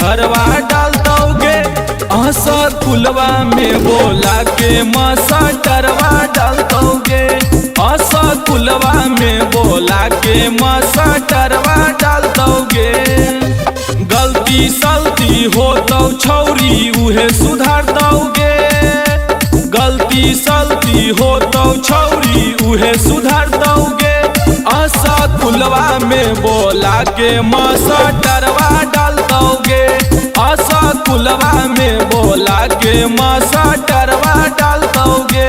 हरवा डाल दोगे। आशा कुलवा में बोला के मसटरवा डाल दोगे। आशा कुलवा में बोला के मसटरवा डाल दोगे। गलती सलती हो तो छौरी उहे सुधार दोगे। गलती सलती हो तो छौरी उहे सुधार दोगे। आशा कुलवा में बोला के मसटरवा डाल दोगे। आशा कुलवा में बोला के मसटरवा डाल दोगे।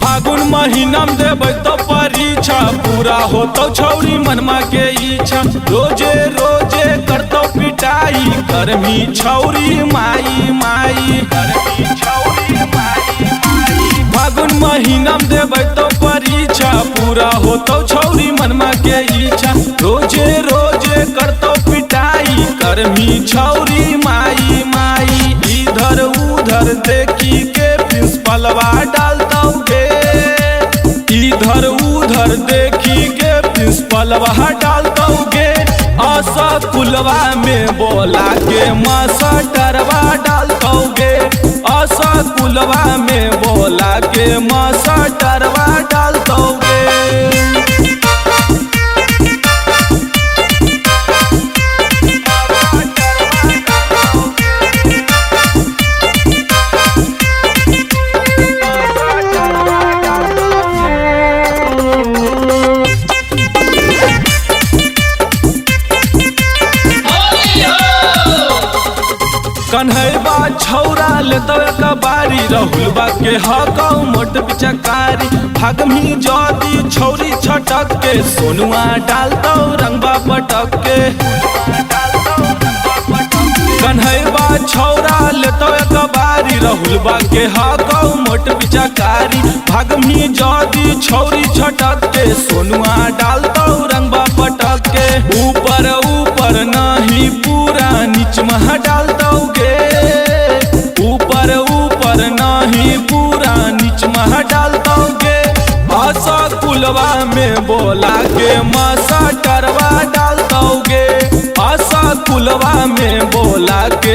फागुन महीना में देबै तो परीक्षा पूरा हो तो छौरी मनमा के इच्छा। रोजे रोजे करतो पिटाई गर्मी छौरी माई माई। फागुन महीना में देबै तो परीक्षा पूरा हो तो छौरी मनमा के इच्छा। रोजे रोजे करतो पिटाई गर्मी छौरी माई माई। इधर उधर देखी के प्रिंसिपलवा डाल दोगे। इधर उधर देखी के प्रिंसिपलवा डाल दोगे। आशा कुलवा में बोला के मसटरवा डाल दोगे। आशा कुलवा में बोला के मसटरवा डाल दोगे। कन्हैबा छौरा ले तो एक बारी रहुलबा के हकौ मोट पिचकारी। भागमी जदी छौरी छटक के सोनुआ डाल दो रंगबा पटक के। कन्हैबा छौरा ले तो एक बारी रहुलबा के हकौ मोट पिचकारी। भागमी जदी छौरी छटक के सोनुआ डाल दो रंगबा पटक के। ऊपर ऊपर नहीं पूरा नीच में डाल दोगे। ऊपर ऊपर नहीं पूरा नीच में डाल दोगे। आशा कुलवा में बोला के मसटरवा डाल दोगे। आशा कुलवा में बोला के